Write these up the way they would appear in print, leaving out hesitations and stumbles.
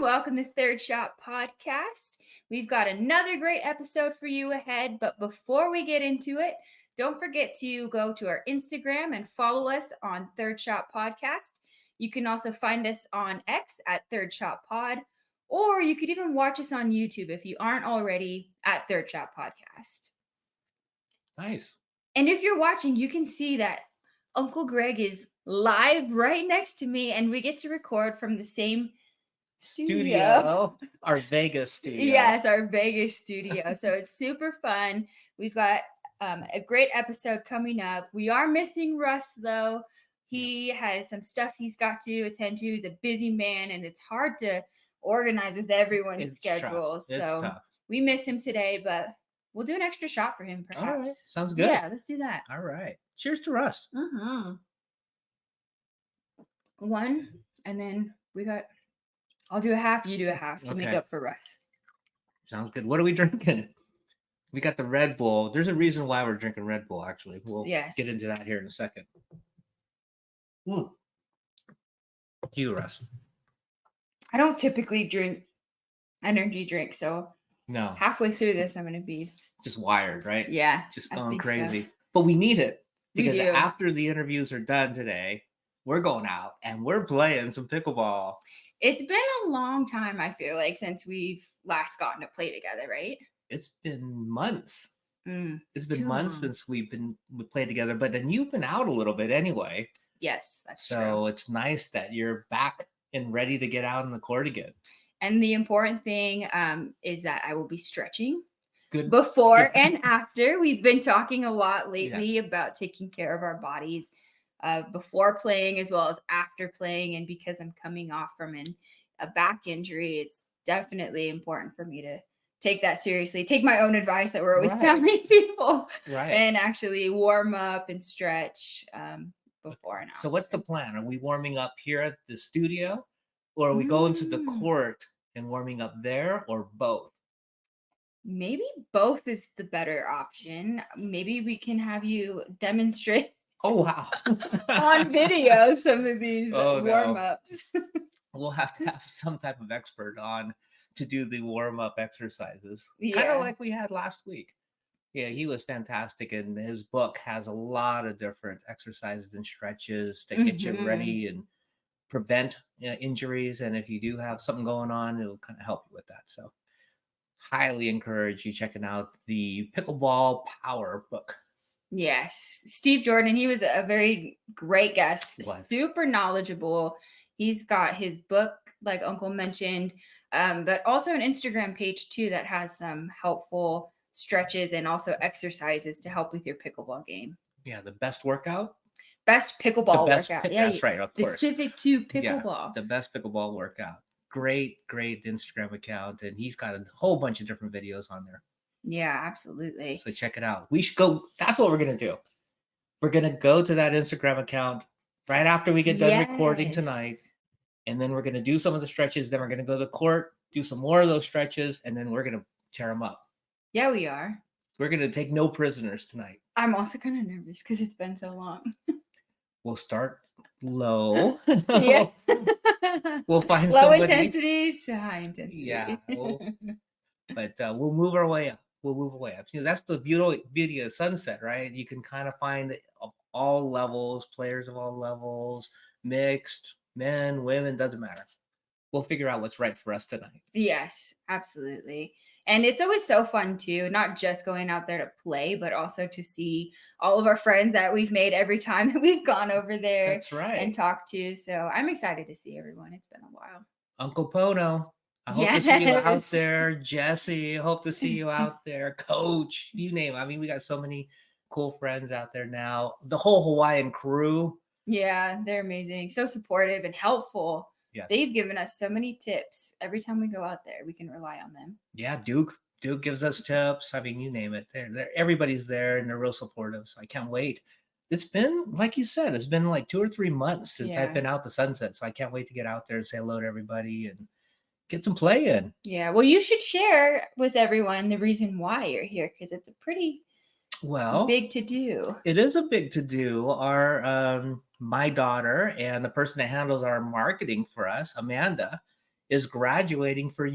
welcome to Third Shot Podcast. We've got another great episode for you ahead, but before we get into it, don't forget to go to our Instagram and follow us on Third Shot Podcast. You can also find us on X at Third Shot Pod, or you could even watch us on YouTube if you aren't already at Third Shot Podcast. Nice. And if you're watching, you can see that Uncle Greg is live right next to me, and we get to record from the same studio. Our Vegas studio. Yes, our Vegas studio. So it's super fun. We've got a great episode coming up. We are missing Russ, though. He has some stuff he's got to attend to. He's a busy man, and it's hard to organize with everyone's schedule. So we miss him today, but we'll do an extra shot for him, perhaps. All right. Sounds good. Yeah, let's do that. All right. Cheers to Russ. One, and then I'll do a half, you do a half to make up for Russ. Sounds good. What are we drinking? We got the Red Bull. There's a reason why we're drinking Red Bull, actually. We'll get into that here in a second. You, Russ. I don't typically drink energy drinks, so no. Halfway through this, I'm going to be just wired, right? Yeah. Just going crazy. So. But we need it because we do. After the interviews are done today, we're going out and we're playing some pickleball. It's been a long time, I feel like, since we've last gotten to play together, right? It's been months. It's been months since we played together, but then you've been out a little bit anyway. Yes, that's true. So it's nice that you're back and ready to get out on the court again. And the important thing is that I will be stretching before and after. We've been talking a lot lately about taking care of our bodies. Before playing as well as after playing, and because I'm coming off from a back injury, it's definitely important for me to take that seriously, take my own advice that we're always telling people, and actually warm up and stretch before and after. So what's the plan? Are we warming up here at the studio, or are we going to the court and warming up there, or both? Maybe both is the better option. Maybe we can have you demonstrate wow. on video some of these warm-ups. We'll have to have some type of expert on to do the warm-up exercises. Kind of like we had last week. Yeah, he was fantastic, and his book has a lot of different exercises and stretches to get you ready and prevent injuries. And if you do have something going on, it'll kind of help you with that. So highly encourage you checking out the Pickleball Power book. Yes, Steve Jordan, he was a very great guest, super knowledgeable. He's got his book, like Uncle mentioned, but also an Instagram page too that has some helpful stretches and also exercises to help with your pickleball game. Yeah, the best workout? Best pickleball workout. That's right, of course. Specific to pickleball. Yeah, the best pickleball workout. Great Instagram account, and he's got a whole bunch of different videos on there. Yeah, absolutely. So check it out. We should go. That's what we're going to do. We're going to go to that Instagram account right after we get done recording tonight. And then we're going to do some of the stretches. Then we're going to go to the court, do some more of those stretches, and then we're going to tear them up. Yeah, we are. We're going to take no prisoners tonight. I'm also kind of nervous because it's been so long. We'll start low. We'll find low intensity to high intensity. Yeah. But we'll move our way up. That's the beauty of Sunset, right? You can kind of find all levels, players of all levels, mixed, men, women, doesn't matter. We'll figure out what's right for us tonight. Yes, absolutely. And it's always so fun too, not just going out there to play, but also to see all of our friends that we've made every time that we've gone over there. That's right. And talked to. So I'm excited to see everyone. It's been a while. Uncle Pono. I hope to see you out there. Jesse, I hope to see you out there. Coach, you name it. I mean, we got so many cool friends out there now. The whole Hawaiian crew. Yeah, they're amazing. So supportive and helpful. Yes. They've given us so many tips. Every time we go out there, we can rely on them. Yeah, Duke gives us tips. I mean, you name it. They're everybody's there and they're real supportive. So I can't wait. It's been, like you said, it's been like 2 or 3 months since I've been out to Sunset. So I can't wait to get out there and say hello to everybody and get some play in. Yeah, well, you should share with everyone the reason why you're here, because it's a pretty big to do. It is a big to do. Our my daughter and the person that handles our marketing for us, Amanda, is graduating for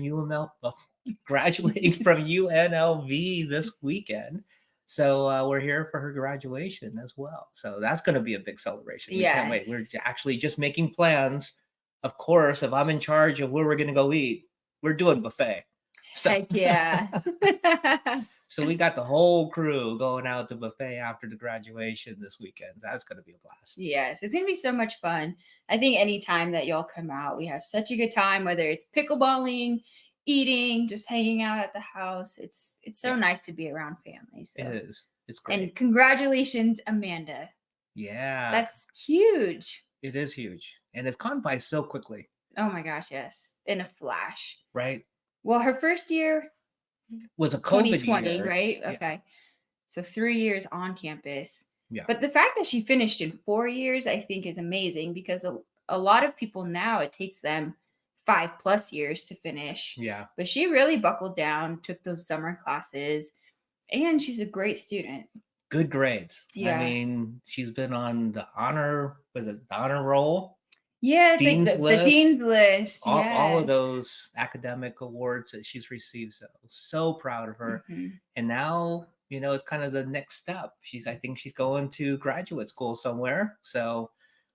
graduating from UNLV this weekend. So we're here for her graduation as well. So that's going to be a big celebration. We can't wait. We're actually just making plans. Of course, if I'm in charge of where we're going to go eat, we're doing buffet. So, heck yeah. So we got the whole crew going out to buffet after the graduation this weekend. That's going to be a blast. Yes, it's going to be so much fun. I think anytime that y'all come out, we have such a good time, whether it's pickleballing, eating, just hanging out at the house. It's so nice to be around family. So. It is. It's great. And congratulations, Amanda. Yeah. That's huge. It is huge. And it's gone by so quickly. Oh my gosh, yes. In a flash. Right. Well, her first year was a COVID 2020, year. right? Okay. Yeah. So 3 years on campus. Yeah. But the fact that she finished in 4 years, I think, is amazing because a lot of people now, it takes them 5+ years to finish. Yeah. But she really buckled down, took those summer classes, and she's a great student. Good grades. Yeah. I mean, she's been on the honor roll. Yeah, the Dean's List. All of those academic awards that she's received. So proud of her. Mm-hmm. And now, it's kind of the next step. I think she's going to graduate school somewhere. So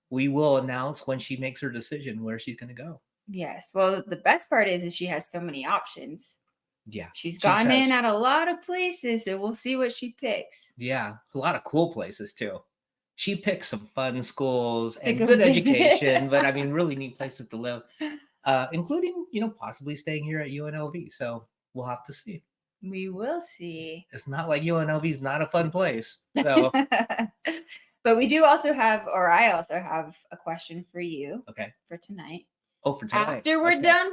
we will announce when she makes her decision where she's going to go. Yes. Well, the best part is she has so many options. Yeah. She's gone in at a lot of places, so we'll see what she picks. Yeah. A lot of cool places too. She picked some fun schools and good education, but I mean, really neat places to live, including, possibly staying here at UNLV. So we'll have to see. We will see. It's not like UNLV is not a fun place. So, but we do also have, or I also have a question for you. Okay. For tonight. Oh, for tonight. After we're done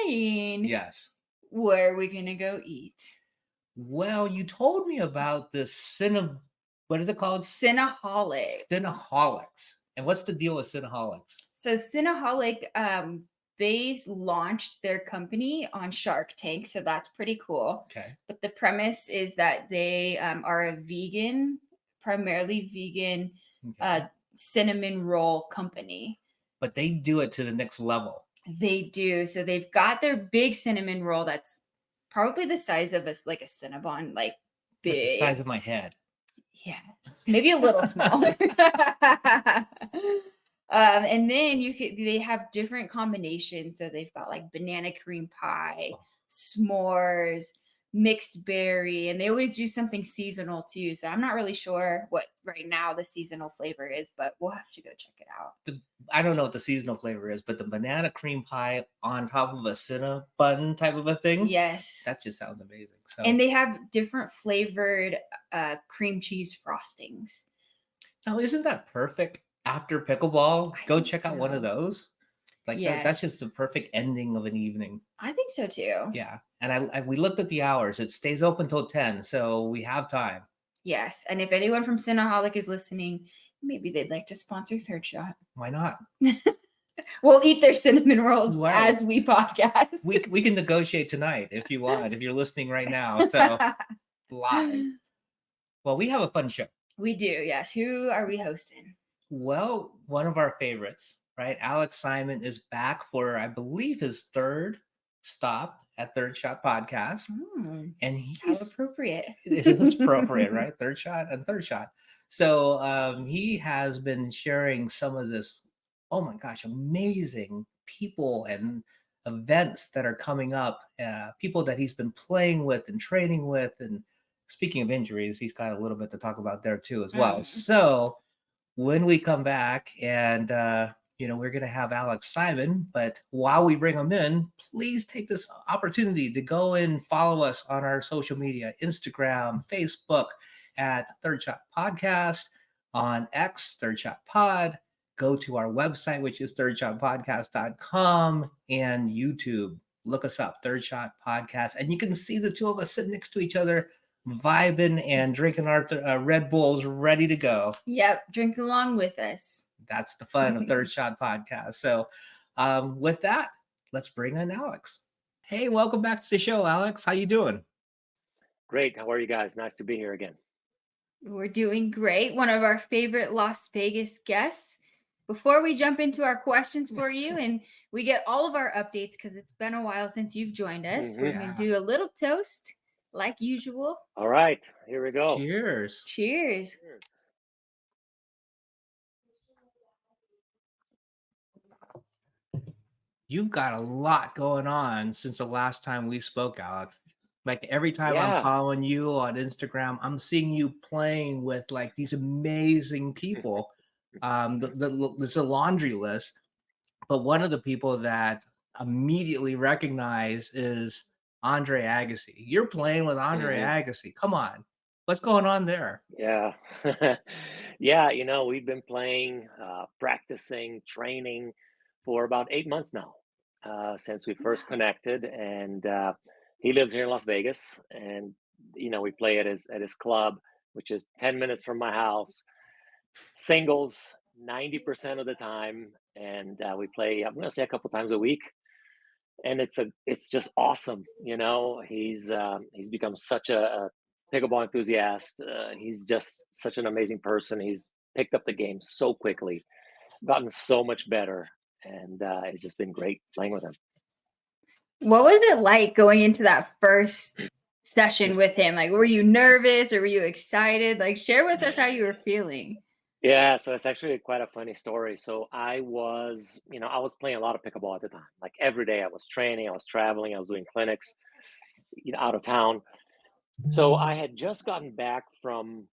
playing. Yes. Where are we going to go eat? Well, you told me about this what is it called? Cinnaholic. Cinnaholics. And what's the deal with Cinnaholics? So Cinnaholic, they launched their company on Shark Tank. So that's pretty cool. Okay. But the premise is that they are a primarily vegan cinnamon roll company. But they do it to the next level. They do. So they've got their big cinnamon roll that's probably the size of a Cinnabon, like big. The size of my head. Yeah, maybe a little smaller. And then they have different combinations. So they've got like banana cream pie, s'mores, mixed berry, and they always do something seasonal too. So I'm not really sure what right now the seasonal flavor is, but we'll have to go check it out. I don't know what the seasonal flavor is, but the banana cream pie on top of a Cinnabon type of a thing. Yes. That just sounds amazing. So. And they have different flavored cream cheese frostings. Now, isn't that perfect? After pickleball, go check out one of those. Like that's just the perfect ending of an evening. I think so too. Yeah. And we looked at the hours. It stays open till 10, so we have time. Yes. And if anyone from Cinnaholic is listening, maybe they'd like to sponsor Third Shot. Why not? We'll eat their cinnamon rolls as we podcast. We can negotiate tonight if you want, if you're listening right now. So live. Well, we have a fun show. We do, yes. Who are we hosting? Well, one of our favorites, right? Alex Simon is back for, I believe, his third stop at Third Shot Podcast. And how appropriate. It is appropriate, right? Third Shot and Third Shot. So he has been sharing some of this, oh my gosh, amazing people and events that are coming up, people that he's been playing with and training with. And speaking of injuries, he's got a little bit to talk about there too as well. So when we come back and, we're going to have Alex Simon, but while we bring him in, please take this opportunity to go and follow us on our social media, Instagram, Facebook at Third Shot Podcast, on X, Third Shot Pod. Go to our website, which is thirdshotpodcast.com, and YouTube. Look us up, Third Shot Podcast. And you can see the two of us sitting next to each other, vibing and drinking our Red Bulls, ready to go. Yep, drink along with us. That's the fun of Third Shot Podcast. So with that, let's bring in Alex. Hey, welcome back to the show, Alex. How you doing? Great. How are you guys? Nice to be here again. We're doing great. One of our favorite Las Vegas guests. before we jump into our questions for you and we get all of our updates, because it's been a while since you've joined us, we're going to do a little toast like usual. All right, here we go. Cheers. Cheers. You've got a lot going on since the last time we spoke, Alex. Like every time I'm following you on Instagram, I'm seeing you playing with like these amazing people. There's a laundry list, but one of the people that immediately recognize is Andre Agassi. You're playing with Andre Agassi. Come on, what's going on there? Yeah, yeah. We've been playing, practicing, training for about 8 months now, since we first connected, and he lives here in Las Vegas, and we play at his club, which is 10 minutes from my house. Singles 90% of the time, and we play. I'm gonna say a couple times a week, and it's just awesome. He's become such a pickleball enthusiast. He's just such an amazing person. He's picked up the game so quickly, gotten so much better, and it's just been great playing with him. What was it like going into that first session with him? Like, were you nervous or were you excited? Like, share with us how you were feeling. Yeah, so it's actually quite a funny story. So I was playing a lot of pickleball at the time. Like every day I was training, I was traveling, I was doing clinics, out of town. So I had just gotten back from,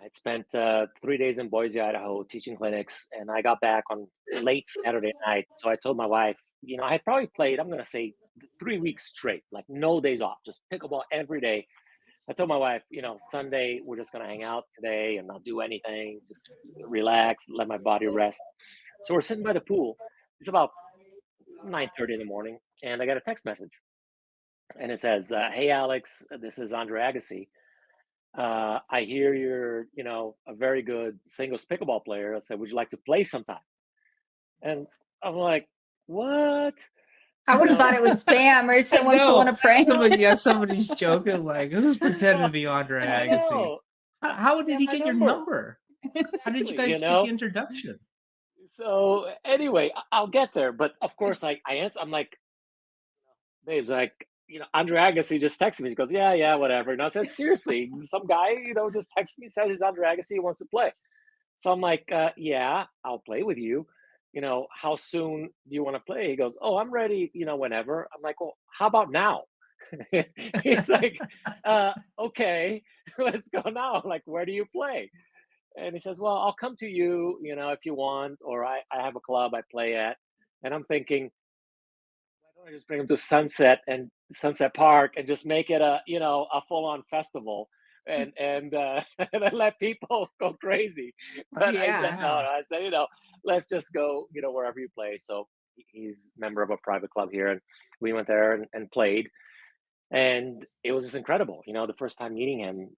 I'd spent 3 days in Boise, Idaho, teaching clinics, and I got back on late Saturday night. So I told my wife, I had probably played, I'm going to say 3 weeks straight, like no days off, just pickleball every day. I told my wife, Sunday, we're just going to hang out today and not do anything, just relax, let my body rest. So we're sitting by the pool. It's about 9:30 in the morning, and I got a text message. And it says, "Hey, Alex, this is Andre Agassi. I hear you're, a very good singles pickleball player. I said, would you like to play sometime?" And I'm like, what? I would have thought it was spam or someone pulling a prank. Somebody's joking, like, who's pretending to be Andre Agassi? How did he get your number? How did you guys get the introduction? So anyway, I'll get there. But of course, I answer. I'm like, Babe's like, Andre Agassi just texted me. He goes, yeah, whatever. And I said, seriously, some guy, just texts me, says he's Andre Agassi, he wants to play. So I'm like, yeah, I'll play with you. How soon do you want to play? He goes, oh, I'm ready, whenever. I'm like, well, how about now? He's like, okay, let's go now. Like, where do you play? And he says, well, I'll come to you, if you want, or I have a club I play at. And I'm thinking, why don't I just bring him to Sunset Park and just make it a full-on festival and and then let people go crazy. But I said no. I said, let's just go, wherever you play. So he's a member of a private club here, and we went there and played, and it was just incredible. The first time meeting him,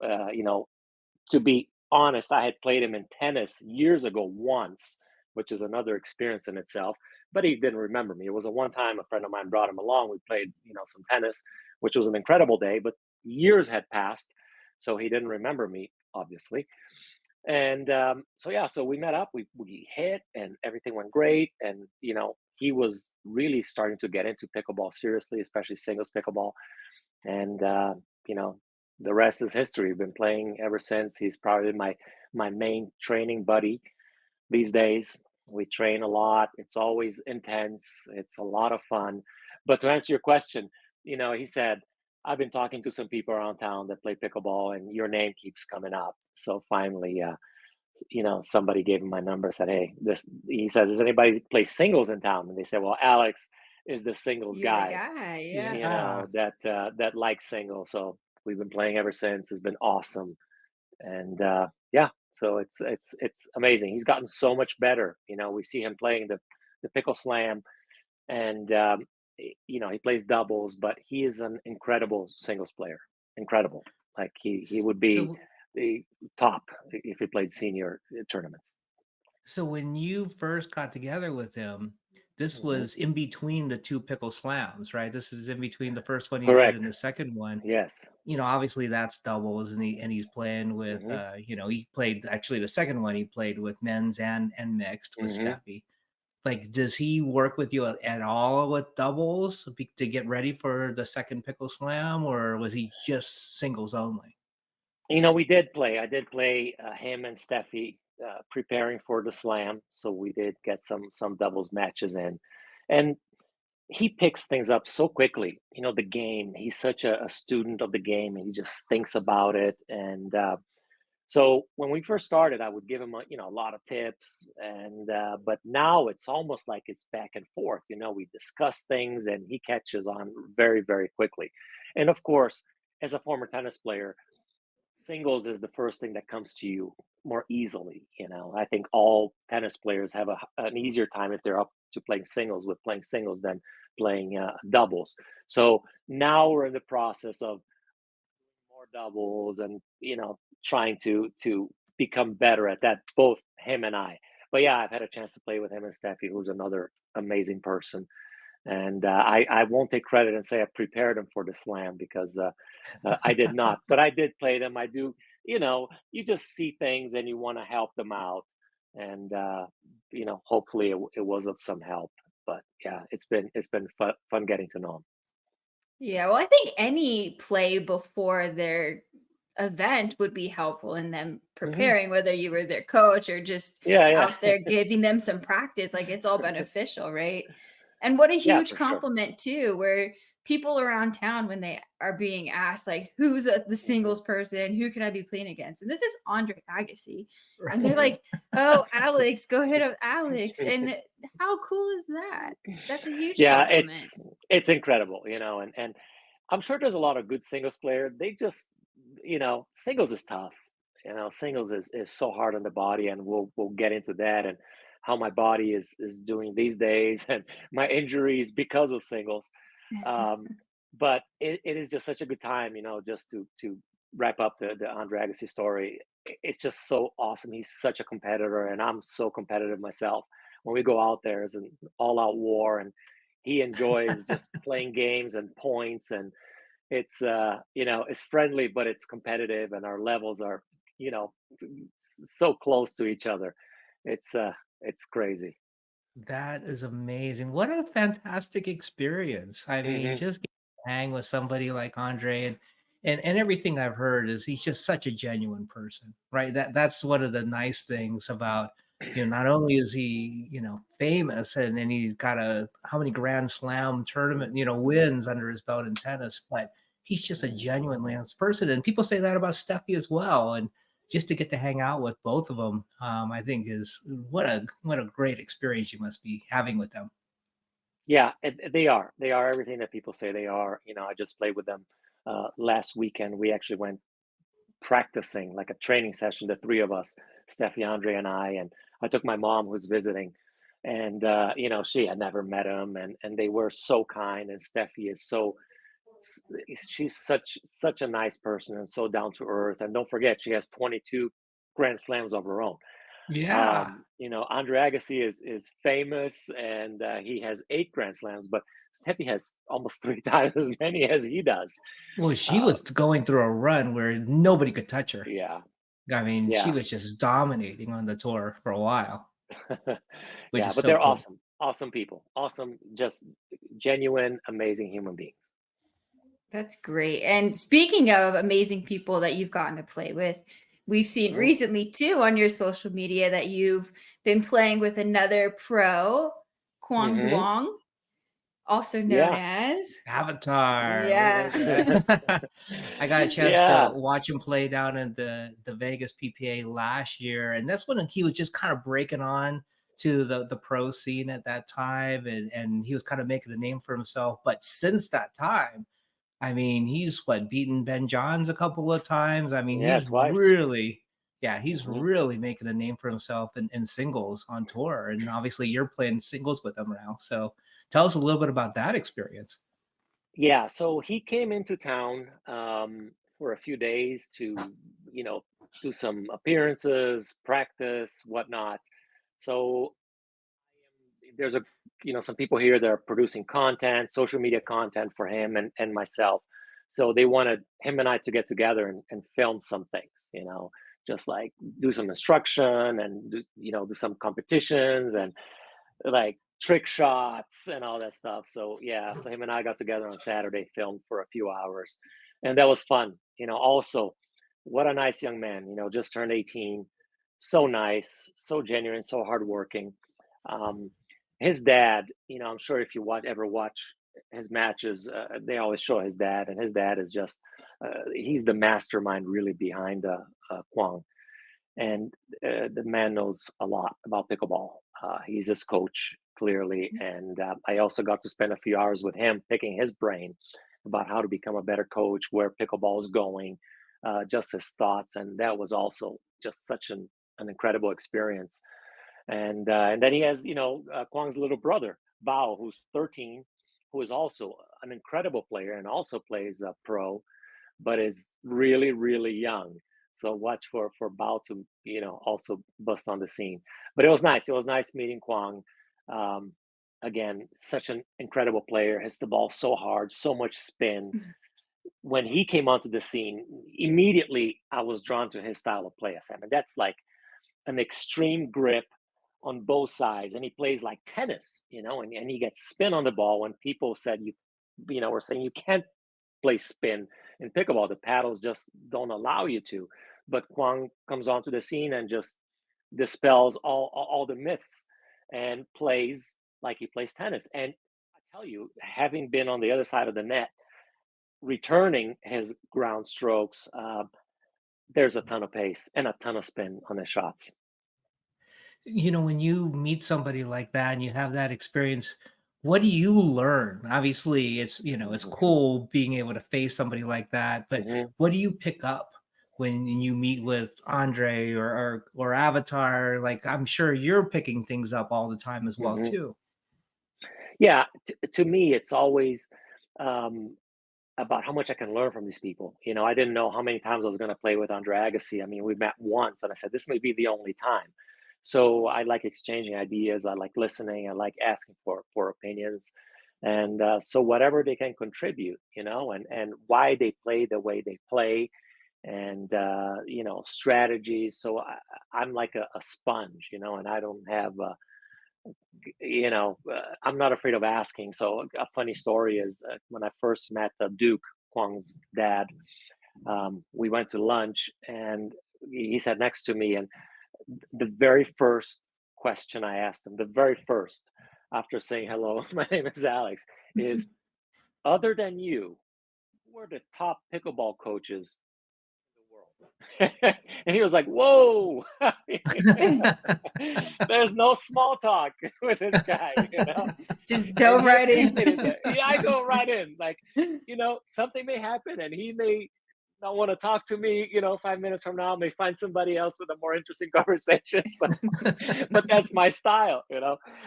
to be honest, I had played him in tennis years ago once, which is another experience in itself. But he didn't remember me. It was a one time a friend of mine brought him along. We played, some tennis, which was an incredible day. But years had passed, so he didn't remember me, obviously. And so we met up. We hit, and everything went great. And he was really starting to get into pickleball seriously, especially singles pickleball. And the rest is history. We've been playing ever since. He's probably my main training buddy these days. We train a lot. It's always intense. It's a lot of fun. But to answer your question, he said, I've been talking to some people around town that play pickleball, and your name keeps coming up. So finally, somebody gave him my number, said, hey, he says, does anybody play singles in town? And they said, well, Alex is the singles guy. That likes singles. So we've been playing ever since. It's been awesome. And so it's amazing. He's gotten so much better. We see him playing the pickle slam, and he plays doubles, but he is an incredible singles player. Incredible. Like he would be the top if he played senior tournaments. So when you first got together with him, this Hmm. was in between the two pickle slams, right? This is in between the first one he did and Correct. the second one. Yes. Obviously that's doubles, and he's playing with, Hmm. he played actually the second one he played with men's and mixed with Hmm. Steffi. Like, does he work with you at all with doubles to get ready for the second pickle slam, or was he just singles only? We did play. I did play him and Steffi preparing for the slam, so we did get some doubles matches in, and he picks things up so quickly. The game. He's such a student of the game, and he just thinks about it. And so when we first started, I would give him a lot of tips, and but now it's almost like it's back and forth. We discuss things, and he catches on very, very quickly. And of course, as a former tennis player, singles is the first thing that comes to you more easily. I think all tennis players have an easier time if they're up to playing singles with playing singles than playing doubles. So now we're in the process of more doubles and trying to become better at that, both him and I. But yeah, I've had a chance to play with him and Steffi, who's another amazing person. And I won't take credit and say I prepared him for the slam, because I did not, but I did play them. I do. You just see things and you want to help them out, and hopefully it was of some help. But yeah, it's been fun getting to know him. Yeah, well, I think any play before their event would be helpful in them Hmm. preparing, whether you were their coach or just Yeah, out yeah, there giving them some practice. Like it's all beneficial, right? And what a yeah, huge for sure. compliment too, where people around town when they are being asked like who's the Hmm. singles person, who can I be playing against? And this is Andre Agassi. And they're Right. Hmm. like, oh, Alex, go hit up Alex. And how cool is that? That's a huge Yeah, compliment. it's incredible, and I'm sure there's a lot of good singles player. They just, singles is tough. Singles is so hard on the body, and we'll get into that and how my body is doing these days and my injuries because of singles. Um, but it is just such a good time, just to wrap up the Andre Agassi story. It's just so awesome. He's such a competitor, and I'm so competitive myself. When we go out there, it's an all-out war, and he enjoys just playing games and points, and it's friendly, but it's competitive, and our levels are, you know, so close to each other. It's crazy. That is amazing. What a fantastic experience. I mean, Hmm. just getting to hang with somebody like Andre, and everything I've heard is he's just such a genuine person, right? That's one of the nice things about, not only is he, famous, and he's got how many Grand Slam tournament, wins under his belt in tennis, but he's just a Hmm. genuine man's person. And people say that about Steffi as well. And just to get to hang out with both of them, I think is what a great experience you must be having with them. Yeah, they are everything that people say they are. I just played with them last weekend. We actually went practicing, like a training session, the three of us, Steffi, Andre, and I. And I took my mom, who's visiting, and she had never met him, and they were so kind. And Steffi is she's such a nice person and so down to earth. And don't forget, she has 22 Grand Slams of her own. Yeah. Andre Agassi is famous, and he has 8 Grand Slams, but Steffi has almost 3 times as many as he does. Well, she Uh, was going through a run where nobody could touch her. yeah, I mean, she yeah. was just dominating on the tour for a while, which Yeah, is but so they're cool. awesome. Awesome people. Awesome, just genuine, amazing human beings. That's great. And speaking of amazing people that you've gotten to play with, we've seen Hmm. recently too on your social media that you've been playing with another pro, Kwang Hmm. Duong, also known Yeah. as. Avatar. Yeah. I got a chance to Yeah. watch him play down in the Vegas PPA last year, and that's when he was just kind of breaking on to the pro scene at that time, and he was kind of making a name for himself. But since that time, I mean, he's beaten Ben Johns a couple of times. I mean, Yeah, twice. he's Hmm. really making a name for himself in singles on tour. And obviously you're playing singles with him now. So tell us a little bit about that experience. Yeah, so he came into town for a few days to, do some appearances, practice, whatnot. So there's a some people here that are producing content, social media content for him and myself. So they wanted him and I to get together and film some things, just like do some instruction and do some competitions and like trick shots and all that stuff. So yeah, so him and I got together on Saturday, filmed for a few hours, and that was fun. Also, what a nice young man. Just turned 18, so nice, so genuine, so hardworking. Um, his dad, I'm sure if you ever watch his matches, they always show his dad, and his dad is just he's the mastermind really behind Kwang, and the man knows a lot about pickleball. He's his coach clearly, and I also got to spend a few hours with him picking his brain about how to become a better coach, where pickleball is going, just his thoughts, and that was also just such an incredible experience. And then he has Kwang's little brother Bao, who's 13, who is also an incredible player and also plays pro, but is really really young. So watch for Bao to also bust on the scene. But it was nice. It was nice meeting Kwang. Um, Again, such an incredible player. Hits the ball so hard, so much spin. When he came onto the scene, immediately I was drawn to his style of play. I mean, that's like an extreme grip on both sides, and he plays like tennis, and he gets spin on the ball. When people said were saying you can't play spin in pickleball, the paddles just don't allow you to. But Kwang comes onto the scene and just dispels all the myths and plays like he plays tennis. And I tell you, having been on the other side of the net, returning his ground strokes, there's a ton of pace and a ton of spin on his shots. When you meet somebody like that and you have that experience, what do you learn? Obviously, it's cool being able to face somebody like that, but what do you pick up when you meet with Andre or Avatar? Like, I'm sure you're picking things up all the time as well too. Yeah, to me, it's always about how much I can learn from these people. I didn't know how many times I was going to play with Andre Agassi. I mean, we met once, and I said this may be the only time. So I like exchanging ideas. I like listening. I like asking for opinions, and so whatever they can contribute, and why they play the way they play, and strategies. So I'm like a sponge, and I don't have. I'm not afraid of asking. So a funny story is when I first met Duke, Kwang's dad, we went to lunch and he sat next to me. And the very first question I asked him, the very first, after saying hello, my name is Alex, is other than you, who are the top pickleball coaches in the world? And he was like, whoa, there's no small talk with this guy, Just dove right in. Yeah, I go right in. Like, something may happen and he may not want to talk to me, 5 minutes from now, may find somebody else with a more interesting conversation. So, but that's my style,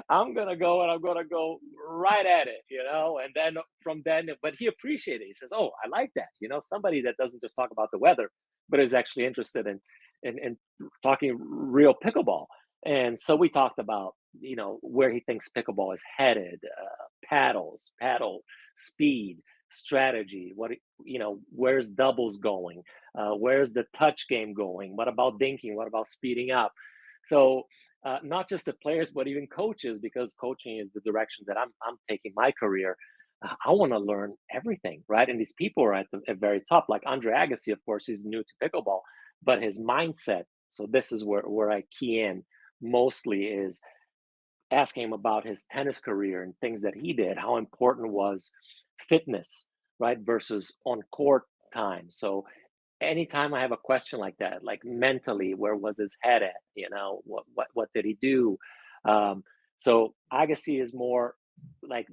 I'm going to go and I'm going to go right at it, and then from then, but he appreciated it. He says, oh, I like that, somebody that doesn't just talk about the weather, but is actually interested in talking real pickleball. And so we talked about, where he thinks pickleball is headed, paddle speed, strategy, where's doubles going, where's the touch game going, what about dinking, what about speeding up. So not just the players, but even coaches, because coaching is the direction that I'm taking my career. I want to learn everything, right? And these people are at the very top. Like Andre Agassi, of course, he's new to pickleball, but his mindset. So this is where I key in mostly, is asking him about his tennis career and things that he did. How important was fitness, right, versus on court time. So anytime I have a question like that, like mentally, where was his head at? What did he do? So Agassi is more like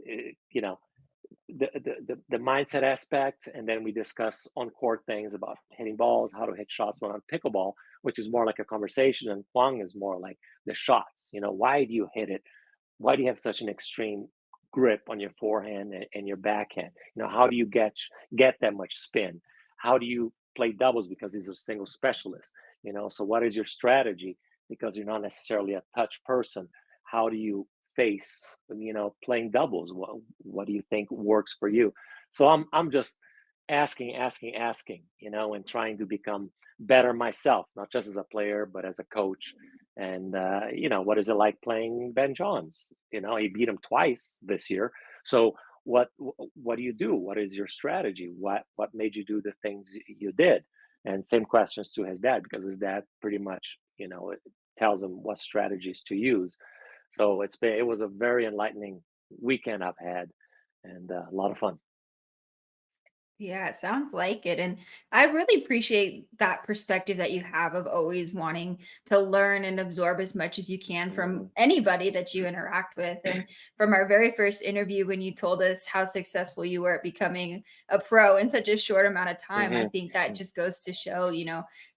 the mindset aspect, and then we discuss on court things about hitting balls, how to hit shots. But on pickleball, which is more like a conversation, and Kwang is more like the shots. Why do you hit it? Why do you have such an extreme grip on your forehand and your backhand? How do you get that much spin? How do you play doubles, because he's a single specialist? So what is your strategy, because you're not necessarily a touch person? How do you face, playing doubles? What do you think works for you? So I'm just asking, and trying to become better myself, not just as a player, but as a coach. And what is it like playing Ben Johns? He beat him twice this year. So what do you do? What is your strategy? What made you do the things you did? And same questions to his dad, because his dad pretty much, it tells him what strategies to use. So it was a very enlightening weekend I've had, and a lot of fun. Yeah, it sounds like it. And I really appreciate that perspective that you have of always wanting to learn and absorb as much as you can from Mhm. anybody that you interact with. And from our very first interview, when you told us how successful you were at becoming a pro in such a short amount of time, I Mhm. think that just goes to show,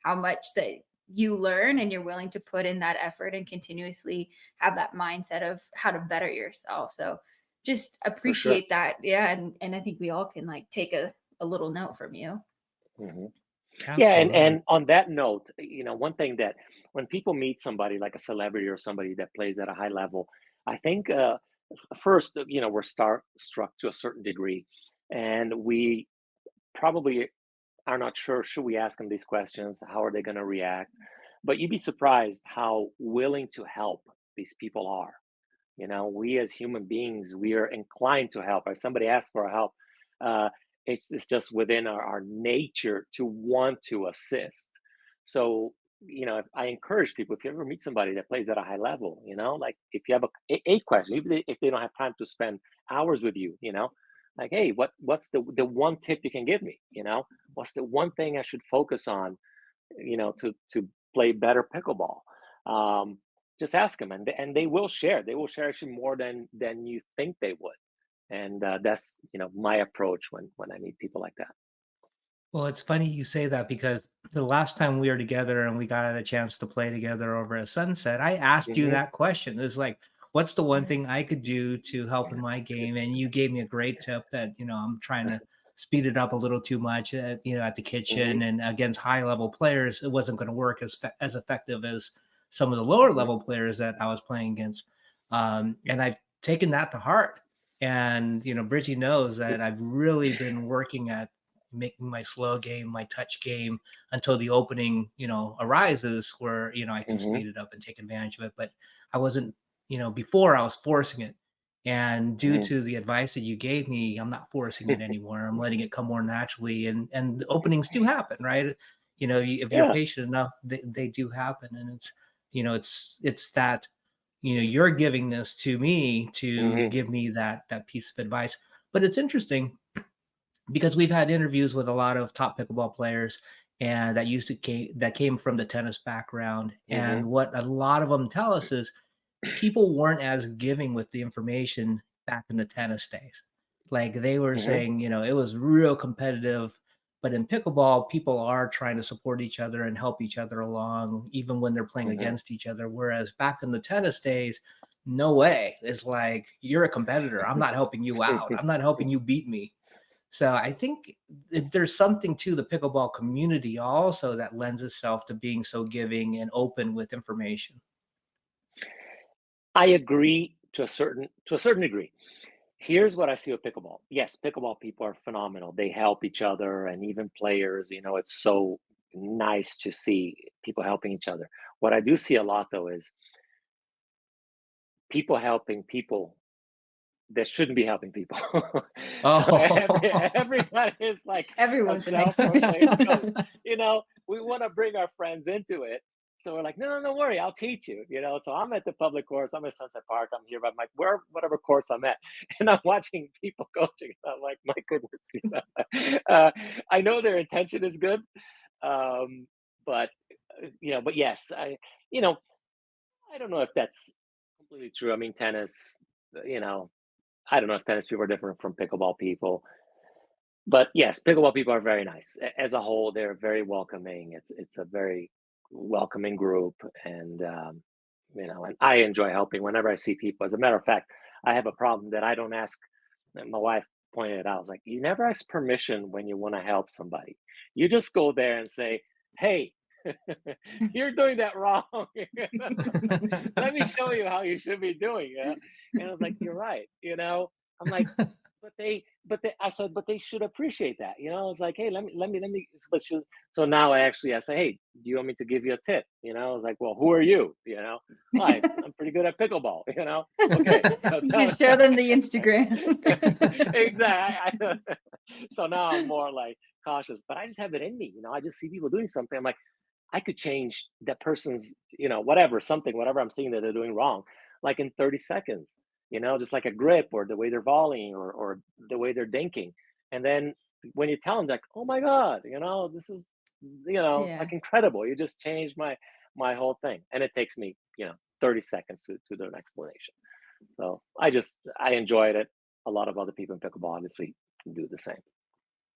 how much that you learn and you're willing to put in that effort and continuously have that mindset of how to better yourself. So just For sure. appreciate that. Yeah. And I think we all can like take a little note from you. Mhm. Yeah, and Absolutely. on that note, one thing that when people meet somebody like a celebrity or somebody that plays at a high level, I think first, we're struck to a certain degree, and we probably are not sure, should we ask them these questions? How are they going to react? But you'd be surprised how willing to help these people are. We as human beings, we are inclined to help. If somebody asks for our help, uh, it's just within our nature to want to assist. So, I encourage people, if you ever meet somebody that plays at a high level, like if you have a question, even if they don't have time to spend hours with you, like, hey, what's the one tip you can give me? What's the one thing I should focus on, to play better pickleball? Um, just ask them, and they will share. They will share actually more than you think they would. And that's my approach when I meet people like that. Well, it's funny you say that because the last time we were together and we got a chance to play together over a sunset, I asked you Hmm. that question. It's like, what's the one thing I could do to help in my game? And you gave me a great tip that, I'm trying to speed it up a little too much at the Hmm. kitchen and against high level players, it wasn't going to work as effective as some of the lower Hmm. level players that I was playing against. And I've taken that to heart. And, Bridgie knows that I've really been working at making my slow game, my touch game until the opening, arises where, I can Hmm. speed it up and take advantage of it. But I wasn't, before I was forcing it. And due Hmm. to the advice that you gave me, I'm not forcing it anymore. I'm letting it come more naturally. And the openings do happen, right? If you're Yeah. patient enough, they do happen. And it's that, you're giving this to me to Hmm. give me that piece of advice. But it's interesting because we've had interviews with a lot of top pickleball players and that came from the tennis background, and Hmm. what a lot of them tell us is people weren't as giving with the information back in the tennis days. Like they were Hmm. saying, it was real competitive, but in pickleball people are trying to support each other and help each other along even when they're playing Hmm. against each other, whereas back in the tennis days, no way. It's like, you're a competitor, I'm not helping you out, I'm not helping you beat me. So I think there's something to the pickleball community also that lends itself to being so giving and open with information. I agree to a certain degree. Here's what I see with pickleball. Yes, pickleball people are phenomenal. They help each other, and even players. It's so nice to see people helping each other. What I do see a lot though is people helping people that shouldn't be helping people. So Oh, everybody is like a Everyone's an expert. self-proclaimed coach. We want to bring our friends into it. So we're like, no, no, don't worry, I'll teach you. So I'm at the public course, I'm at Sunset Park, I'm here, but I'm like, whatever course I'm at, and I'm watching people coaching. I'm like, my goodness, I know their intention is good, um, but but yes, you know, I don't know if that's completely true. I mean, tennis, you know, I don't know if tennis people are different from pickleball people, but yes, pickleball people are very nice. As a whole, they're very welcoming. It's a very welcoming group, and and I enjoy helping whenever I see people. As a matter of fact, I have a problem that I don't ask. And my wife pointed it out. I was like, you never ask permission when you want to help somebody. You just go there and say, "Hey." You're doing that wrong. Let me show you how you should be doing it. And I was like, you're right. I'm like, I said, but they should appreciate that. I was like, hey, let me. So now I say, hey, do you want me to give you a tip? I was like, well, who are you? Well, I'm pretty good at pickleball. Okay. So Just show them the Instagram. exactly. So now I'm more like cautious, but I just have it in me. I just see people doing something. I'm like, I could change that person's, whatever I'm seeing that they're doing wrong, like in 30 seconds, just like a grip or the way they're volleying or the way they're dinking. And then when you tell them, like, oh my God, this is, it's Yeah. like incredible. You just changed my whole thing. And it takes me, 30 seconds to do an explanation. So I enjoyed it. A lot of other people in pickleball obviously do the same.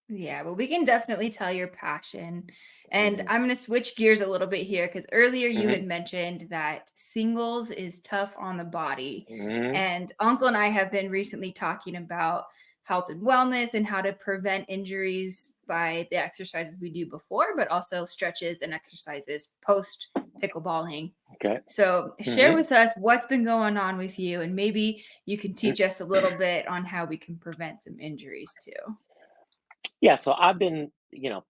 Yeah, well, we can definitely tell your passion. And Hmm. I'm going to switch gears a little bit here because earlier you Hmm. had mentioned that singles is tough on the body. Hmm. And Uncle and I have been recently talking about health and wellness and how to prevent injuries by the exercises we do before, but also stretches and exercises post pickleballing. Okay. So, share Hmm. with us what's been going on with you, and maybe you can teach us a little bit on how we can prevent some injuries too. Yeah, so I've been,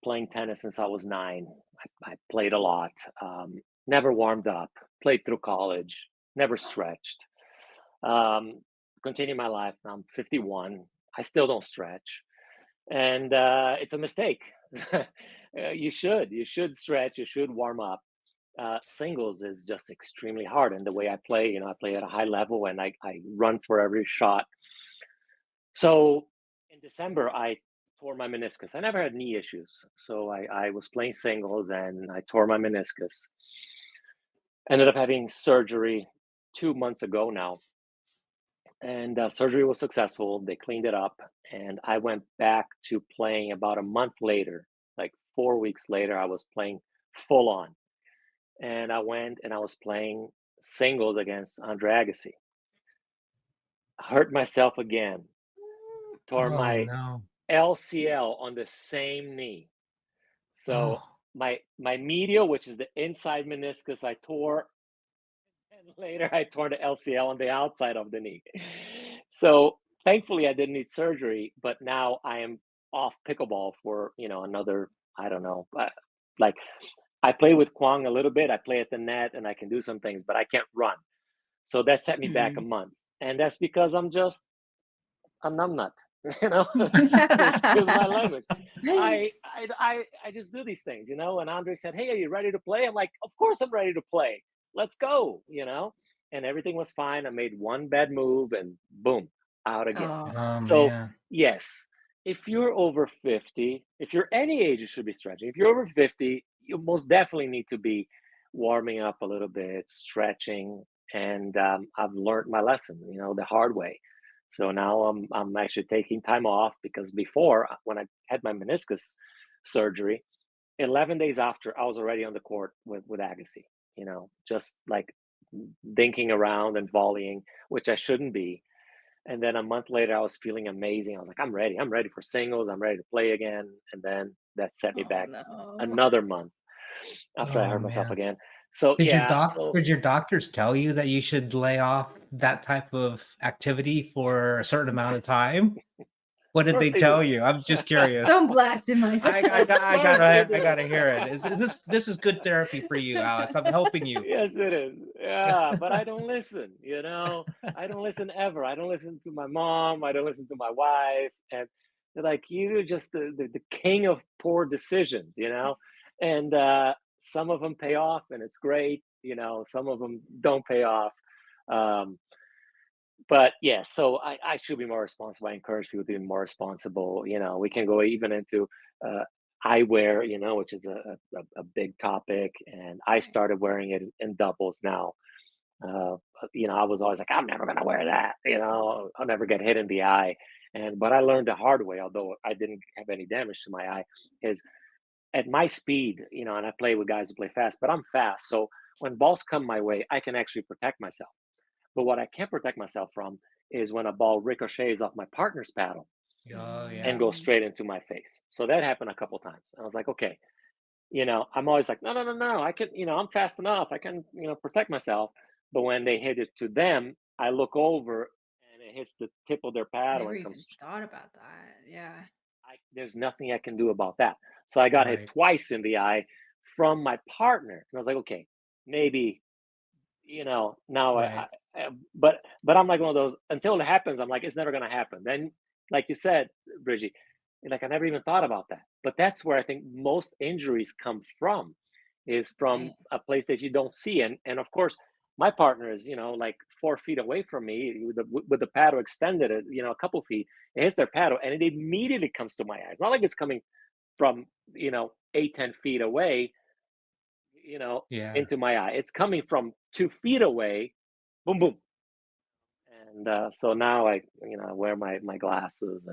playing tennis since I was 9. I played a lot. Never warmed up. Played through college. Never stretched. Um, Continue my life. Now I'm 51. I still don't stretch, and it's a mistake. You should stretch. You should warm up. Singles is just extremely hard, and the way I play, I play at a high level, and I run for every shot. So in December, I tore my meniscus. I never had knee issues. So I was playing singles and I tore my meniscus. Ended up having surgery 2 months ago now. And surgery was successful. They cleaned it up. And I went back to playing about a month later, like 4 weeks later, I was playing full on. And I went and I was playing singles against Andre Agassi. Hurt myself again, tore Oh my no. LCL on the same knee. So Oh. my medial, which is the inside meniscus, I tore, and later I tore the LCL on the outside of the knee. So thankfully, I didn't need surgery, but now I am off pickleball for another, I don't know, like I play with Kwang a little bit. I play at the net and I can do some things, but I can't run. So that set me back a Mhm. month, and that's because I'm just a numbnut, you know. Excuse my language. I just do these things, And Andre said, "Hey, are you ready to play?" I'm like, "Of course I'm ready to play. Let's go." And everything was fine. I made one bad move, and boom, out again. Oh, Oh So man. yes, if you're over 50, if you're any age, you should be stretching. If you're over 50, you most definitely need to be warming up a little bit, stretching, and I've learned my lesson, the hard way. So now I'm actually taking time off because before, when I had my meniscus surgery, 11 days after, I was already on the court with Agassi, just like dinking around and volleying, which I shouldn't be. And then a month later, I was feeling amazing. I was like, I'm ready. I'm ready for singles. I'm ready to play again. And then that set me oh back no. another month after I Oh hurt myself man. again. So Did your yeah, doc so did your doctors tell you that you should lay off that type of activity for a certain amount of time? What of did course they they do. tell you? I'm just curious. Don't blast him like Of that. course they I do. gotta hear it. This is good therapy for you, Alex. I'm helping you. Yes, it is. Yeah, but I don't listen, I don't listen ever. I don't listen to my mom. I don't listen to my wife. And they're like, you're just the king of poor decisions, And some of them pay off and it's great. Some of them don't pay off. Um, but yeah, so I should be more responsible. I encourage people to be more responsible. We can go even into uh, eyewear, which is a big topic. And I started wearing it in doubles now. Uh, I was always like, I'm never gonna wear that. I'll never get hit in the eye. But I learned the hard way, although I didn't have any damage to my eye, is at my speed, and I play with guys who play fast, but I'm fast. So when balls come my way, I can actually protect myself. But what I can't protect myself from is when a ball ricochets off my partner's paddle Oh and yeah. goes straight into my face. So that happened a couple times. I was like, okay, I'm always like, no, no, no, no, I can, I'm fast enough. I can, protect myself. But when they hit it to them, I look over and it hits the tip of their paddle Never and even comes. thought about that. Yeah. There's nothing I can do about that. So I got hit Right. twice in the eye from my partner. And I was like, okay, maybe, now Right. but I'm like one of those, until it happens, I'm like, it's never going to happen. Then, like you said, Bridgie, like I never even thought about that. But that's where I think most injuries come from, is from Right. a place that you don't see. And of course, my partner is, like 4 feet away from me with the paddle extended, a couple feet. It hits their paddle and it immediately comes to my eyes. Not like it's coming from, 8, 10 feet away, you know, Yeah. into my eye. It's coming from 2 feet away, boom, boom. And so now I wear my glasses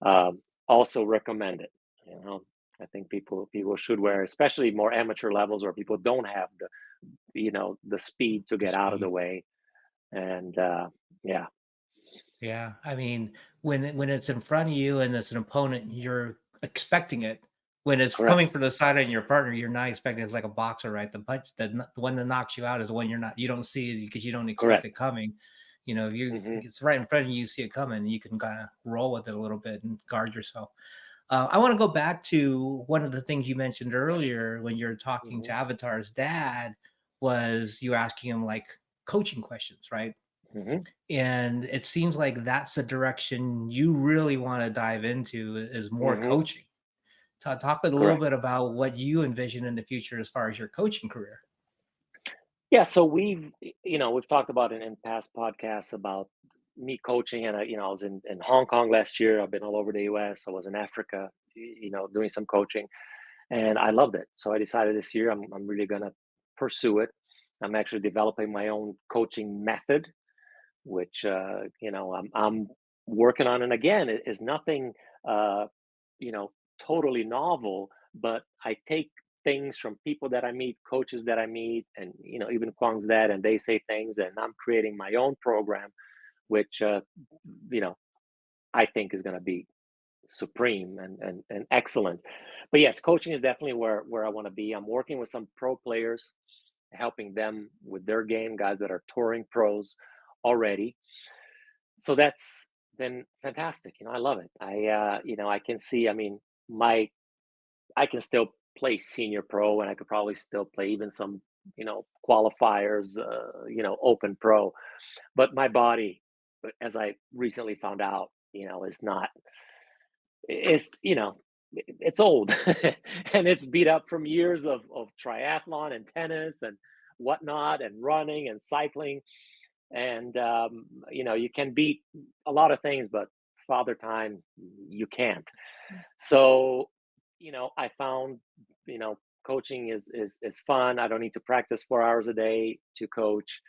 and also recommend it. You know, I think people should wear, especially more amateur levels where people don't have the speed to The get out of the speed. way. And yeah, Yeah. I mean, when it's in front of you and it's an opponent, you're expecting it. When it's correct, coming from the side of your partner, you're not expecting it. It's like a boxer, right? The one that knocks you out is the one you don't see it because you don't expect correct. it coming. If Hmm. it's right in front of you, you see it coming, you can kind of roll with it a little bit and guard yourself. I want to go back to one of the things you mentioned earlier when you're talking to Hmm. Avatar's dad, was you asking him like coaching questions, right? Hmm. And it seems like that's the direction you really want to dive into, is more Hmm. coaching. Talk a little Correct. bit about what you envision in the future as far as your coaching career. Yeah, so we've talked about it in past podcasts about me coaching, and I was in Hong Kong last year. I've been all over the US. I was in Africa, doing some coaching, and I loved it. So I decided this year I'm really gonna pursue it. I'm actually developing my own coaching method, which I'm working on. And again, it is nothing uh, you know totally novel, but I take things from people that I meet, coaches that I meet, and even Kwang's dad, and they say things, and I'm creating my own program, which you know I think is going to be supreme and excellent. But yes, coaching is definitely where I want to be. I'm working with some pro players, helping them with their game, guys that are touring pros already. So that's been fantastic. I love it. I can see, I mean, my I can still play senior pro, and I could probably still play even some qualifiers, open pro. But my body, as I recently found out, is not, it's it's old and it's beat up from years of triathlon and tennis and whatnot, and running and cycling. And you can beat a lot of things, but father time, you can't. So I found coaching is fun. I don't need to practice 4 hours a day to coach,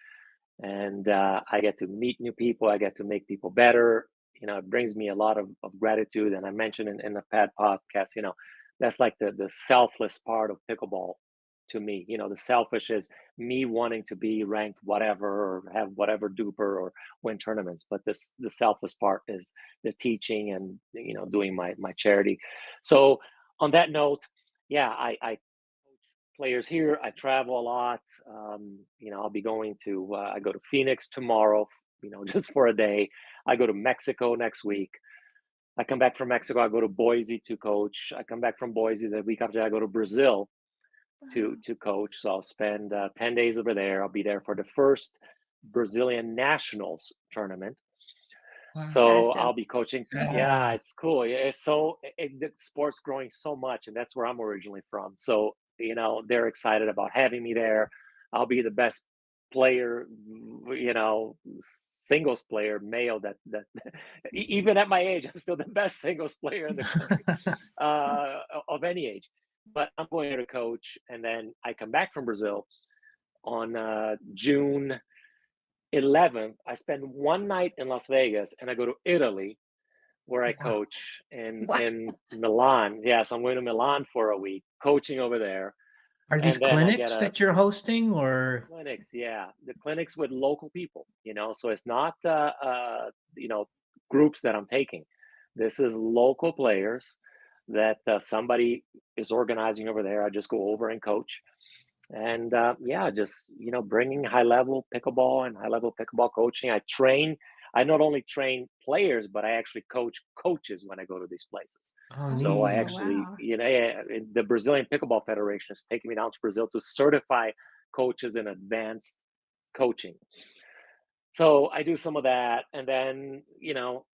and I get to meet new people. I get to make people better. It brings me a lot of gratitude. And I mentioned in the pad podcast, that's like the selfless part of pickleball to me. The selfish is me wanting to be ranked whatever, or have whatever duper, or win tournaments. But the selfless part is the teaching and doing my charity. So on that note, yeah, I coach players here. I travel a lot. I'll be going to I go to Phoenix tomorrow, just for a day. I go to Mexico next week. I come back from Mexico. I go to Boise to coach. I come back from Boise the week after. I go to Brazil Wow. to coach. So I'll spend 10 days over there. I'll be there for the first Brazilian Nationals tournament. Wow. That So is so I'll be coaching. Yeah, Yeah. it's cool. Yeah, it's so the sport's growing so much, and that's where I'm originally from. So they're excited about having me there. I'll be the best player, singles player, male. That even at my age, I'm still the best singles player in the country, of any age. But I'm going there to coach, and then I come back from Brazil on June 11th. I spend one night in Las Vegas, and I go to Italy, where I Wow. coach in wow. Milan. Yes, I'm going to Milan for a week, coaching over there, Are these and then I get clinics a that you're hosting, or? clinics. Yeah, the clinics with local people. So it's not you know groups that I'm taking. This is local players. that somebody is organizing over there. I just go over and coach. And yeah, just, bringing high level pickleball and high level pickleball coaching. I not only train players, but I actually coach coaches when I go to these places. Oh, So I neat. Oh, actually, wow. the Brazilian Pickleball Federation is taking me down to Brazil to certify coaches in advanced coaching. So I do some of that, and then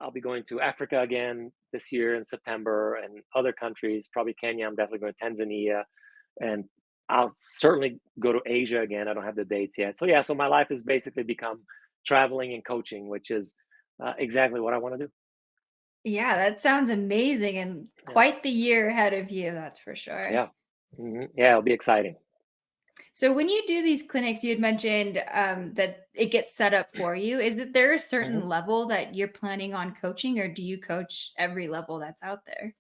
I'll be going to Africa again this year in September, and other countries, probably Kenya. I'm definitely going to Tanzania, and I'll certainly go to Asia again. I don't have the dates yet. So yeah, so my life has basically become traveling and coaching, which is exactly what I want to do. Yeah, that sounds amazing and Yeah, quite the year ahead of you, that's for sure. yeah, yeah. It'll be exciting. So when you do these clinics, you had mentioned that it gets set up for you. Is it there a Mhm. certain level that you're planning on coaching, or do you coach every level that's out there?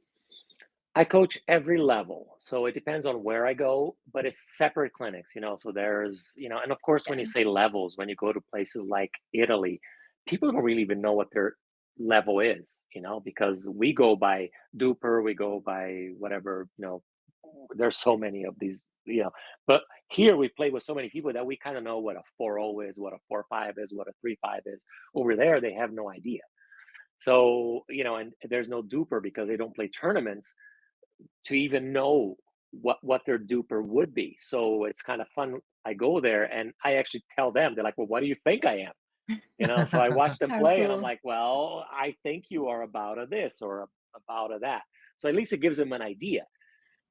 I coach every level, so it depends on where I go, but it's separate clinics, So there's, and of course, when you Yeah. say levels, when you go to places like Italy, people don't really even know what their level is, because we go by Duper, we go by whatever, there's so many of these, but here we play with so many people that we kind of know what a 4.0 is, what a 4.5 is, what a 3.5 is. Over there, they have no idea. So, and there's no Duper because they don't play tournaments to even know what their duper would be. So it's kind of fun. I go there and I actually tell them, they're like, "Well, what do you think I am?" So I watch them How play and I'm cool. like, "Well, I think you are about a this or about a that." So at least it gives them an idea.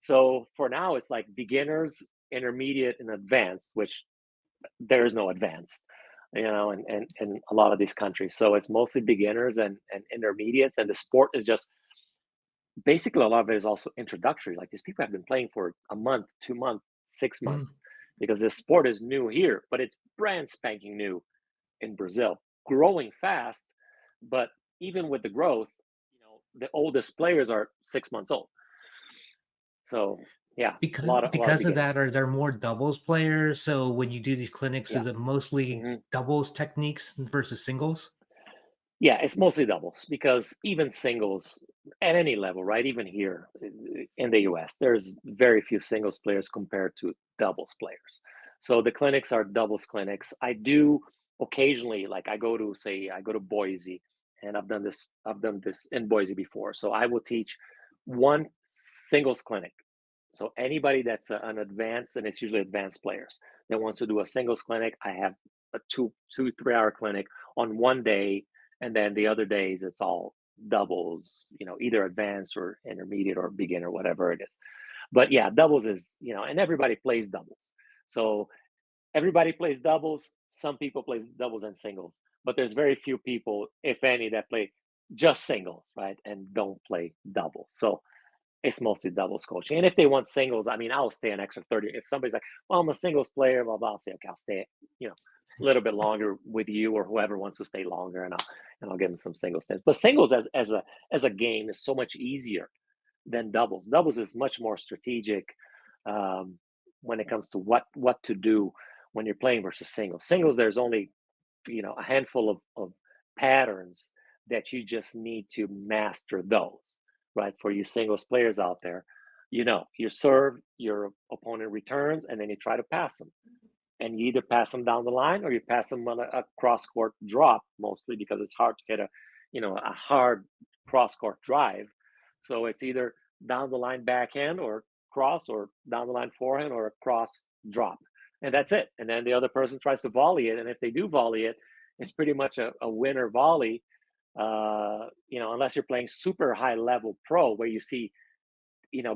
So for now, it's like beginners, intermediate, and advanced, which there is no advanced, in a lot of these countries. So it's mostly beginners and intermediates, and the sport is just basically a lot of it is also introductory. Like these people have been playing for a month, 2 months, six Mm. months, because this sport is new here, but it's brand spanking new in Brazil, growing fast. But even with the growth, the oldest players are 6 months old. So yeah, Because a lot of because of that, beginners. are there more doubles players? So when you do these clinics, Yeah. is it mostly Mhm. doubles techniques versus singles? Yeah, it's mostly doubles because even singles at any level, right? Even here in the US, there's very few singles players compared to doubles players. So the clinics are doubles clinics. I do occasionally, like I go to Boise, and I've done this in Boise before. So I will teach one singles clinic. So anybody that's an advanced, and it's usually advanced players that wants to do a singles clinic, I have a 3 hour clinic on one day, and then the other days it's all doubles, either advanced or intermediate or beginner, whatever it is. But yeah, doubles is, and everybody plays doubles. So everybody plays doubles. Some people play doubles and singles, but there's very few people, if any, that play just singles, right? And don't play doubles. So it's mostly doubles coaching. And if they want singles, I mean, I'll stay an extra 30. If somebody's like, well, I'm a singles player, blah, blah, I'll say, okay, I'll stay, a little bit longer with you or whoever wants to stay longer, and I'll give them some singles things. But singles as a game is so much easier than doubles. Doubles is much more strategic, um, when it comes to what to do when you're playing versus singles. Singles, there's only a handful of patterns that you just need to master those, right? For you singles players out there, you serve, your opponent returns, and then you try to pass them. And you either pass them down the line or you pass them on a cross court drop, mostly because it's hard to hit a hard cross court drive. So it's either down the line backhand or cross, or down the line forehand or a cross drop. And that's it. And then the other person tries to volley it. And if they do volley it, it's pretty much a winner volley. Unless you're playing super high level pro where you see,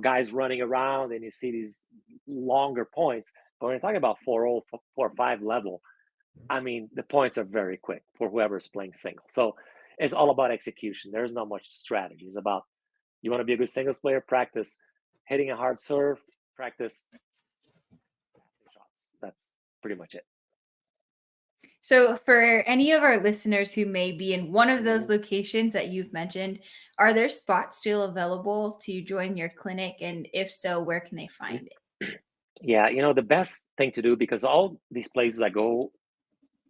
guys running around and you see these longer points. But when you're talking about 4.0, 4.5 level, I mean, the points are very quick for whoever's playing single. So it's all about execution. There's not much strategy. It's about, you want to be a good singles player, practice hitting a hard serve, practice passing shots. That's pretty much it. So, for any of our listeners who may be in one of those Mhm. locations that you've mentioned, are there spots still available to join your clinic? And if so, where can they find it? Yeah, the best thing to do, because all these places I go,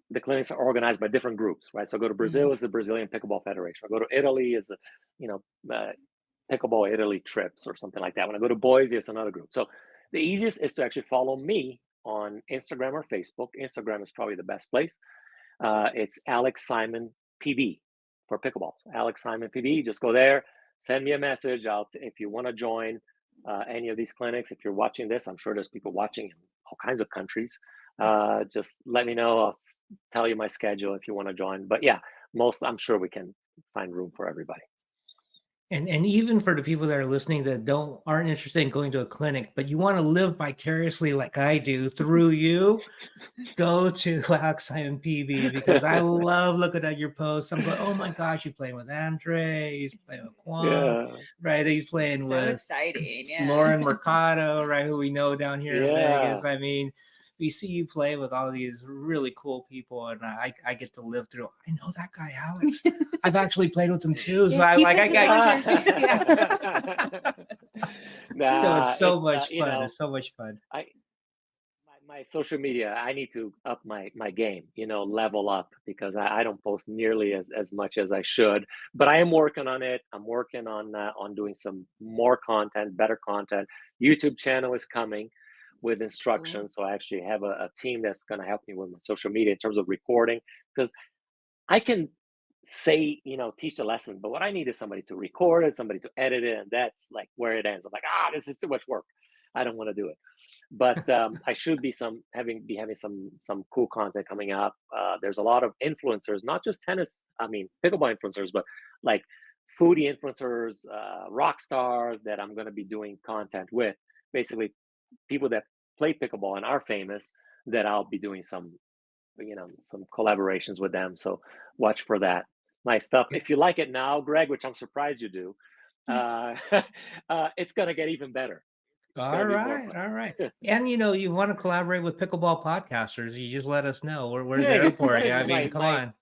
the clinics are organized by different groups, right? So I go to Mhm. Brazil is the Brazilian Pickleball Federation. I go to Italy is the, you know, uh, Pickleball Italy trips or something like that. When I go to Boise, it's another group. So the easiest is to actually follow me on Instagram or Facebook. Instagram is probably the best place. It's Alex Simon PB for pickleball. So Alex Simon PB. Just go there, send me a message. If you want to join any of these clinics. If you're watching this, I'm sure there's people watching in all kinds of countries. Just let me know. I'll tell you my schedule if you want to join. But yeah, I'm sure we can find room for everybody. And even for the people that are listening that aren't interested in going to a clinic, but you want to live vicariously like I do through you, go to Alex Simon PB, because I love looking at your posts. I'm going, oh my gosh, he's playing with Andre, he's playing with Kwan, right? He's playing with exciting, Lauren Mercado, right? Who we know down here in Vegas. I mean, we see you play with all these really cool people, and I get to live through. I know that guy, Alex. I've actually played with him too, so I so it's so much fun. It's so much fun. My social media, I need to up my game, level up, because I don't post nearly as much as I should, but I am working on it. I'm working on doing some more content, better content. YouTube channel is coming with instructions. So I actually have a team that's going to help me with my social media in terms of recording, because I can say, teach the lesson, but what I need is somebody to record it, somebody to edit it, and that's like where it ends. I'm like, this is too much work. I don't want to do it. But I should be having some cool content coming up. There's a lot of influencers, not just pickleball influencers, but like foodie influencers, rock stars that I'm going to be doing content with. Basically, people that play pickleball and are famous, that I'll be doing some collaborations with them. So watch for that. Nice stuff. If you like it now, Greg, which I'm surprised you do, it's going to get even better. All right. And you want to collaborate with pickleball podcasters, you just let us know. We're there for you. I mean, come on.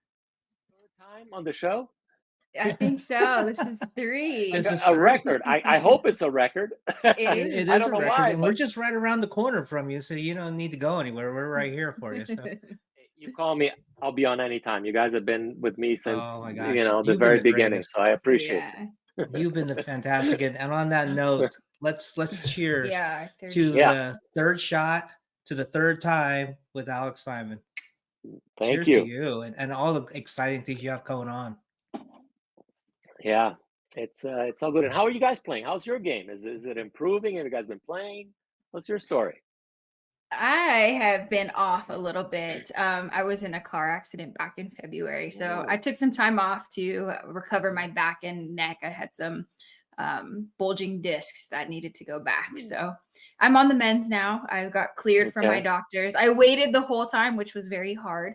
Time on the show? I think so. This is 3. This is a record. I hope it's a record. It is a record. Why, and we're just right around the corner from you, so you don't need to go anywhere. We're right here for you. So you call me, I'll be on anytime. You guys have been with me since the very beginning, so I appreciate it. You've been fantastic. And on that note, let's cheers to the third shot, to the third time with Alex Simon. Thank cheers you. To you and all the exciting things you have going on. Yeah, it's all good. And how are you guys playing? How's your game? Is it improving? Have you guys been playing? What's your story? I have been off a little bit. I was in a car accident back in February, so I took some time off to recover my back and neck. I had some bulging discs that needed to go back. So I'm on the mends now. I got cleared from my doctors. I waited the whole time, which was very hard,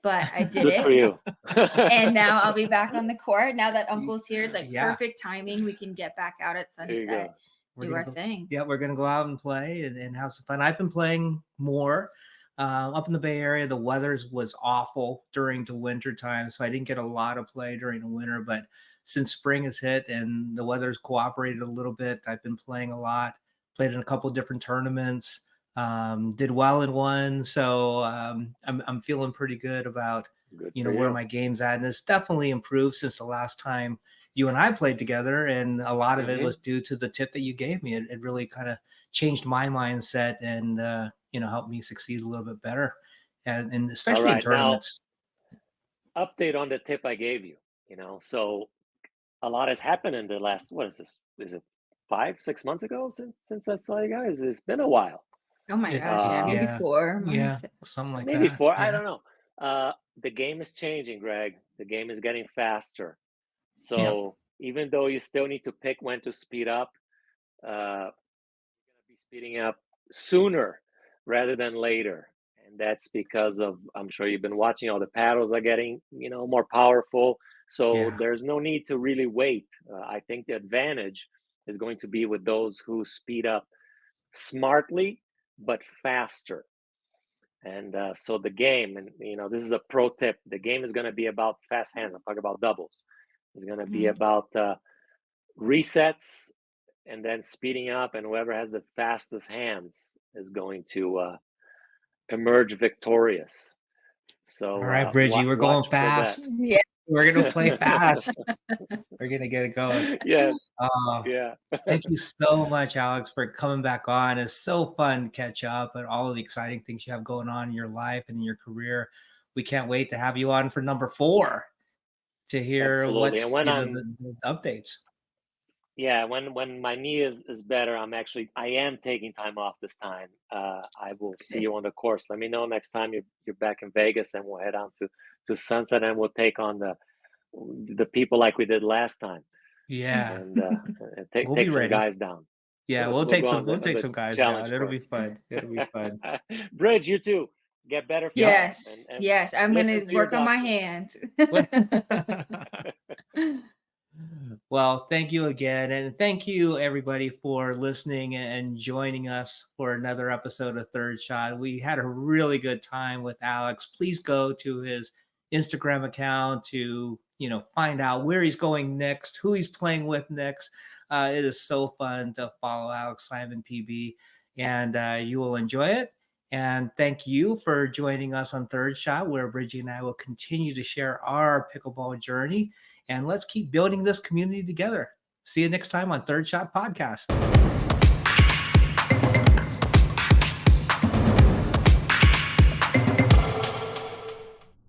but I did Good it. For you. And now I'll be back on the court. Now that Uncle's here, it's like perfect timing. We can get back out at sunset. Do our thing. Yeah, we're gonna go out and play and have some fun. I've been playing more up in the Bay Area. The weather was awful during the winter time, so I didn't get a lot of play during the winter. But since spring has hit and the weather's cooperated a little bit, I've been playing a lot. Played in a couple of different tournaments. Did well in one, so I'm feeling pretty good about where my game's at, and it's definitely improved since the last time you and I played together, and a lot of it was due to the tip that you gave me. It really kind of changed my mindset and helped me succeed a little bit better, and especially in tournaments. Now, update on the tip I gave you. So a lot has happened in the last, what is this? Is it 5-6 months ago since I saw you guys? It's been a while. Oh my gosh, maybe 4 months. Yeah, something like maybe that. 4. I don't know. The game is changing, Greg. The game is getting faster. So even though you still need to pick when to speed up, you're going to be speeding up sooner rather than later. And that's because of, I'm sure you've been watching, all the paddles are getting, more powerful. So there's no need to really wait. I think the advantage is going to be with those who speed up smartly, but faster. And so the game, and this is a pro tip, the game is going to be about fast hands. I'm talking about doubles. It's going to be about resets and then speeding up, and whoever has the fastest hands is going to emerge victorious. So all right, Bridgie, we're going fast. Yeah, We're gonna play fast. We're gonna get it going. Yes. Yeah. Thank you so much, Alex, for coming back on. It's so fun to catch up and all of the exciting things you have going on in your life and in your career. We can't wait to have you on for number 4 to hear Absolutely. what's And when the updates. Yeah, when my knee is better, I am taking time off this time. I will see you on the course. Let me know next time you're back in Vegas, and we'll head on to Sunset, and we'll take on the people like we did last time. Yeah, and take we'll be some ready. guys down. Yeah, we'll take some guys challenge down. It'll be course. fun. It'll be fun. Bridge, you too. Get better fast. Yes, and yes. I'm listen gonna to your work on my doctor. hand. Well, thank you again. And thank you, everybody, for listening and joining us for another episode of Third Shot. We had a really good time with Alex. Please go to his Instagram account to, find out where he's going next, who he's playing with next. It is so fun to follow Alex Simon PB, and you will enjoy it. And thank you for joining us on Third Shot, where Bridgie and I will continue to share our pickleball journey. And let's keep building this community together. See you next time on Third Shot Podcast.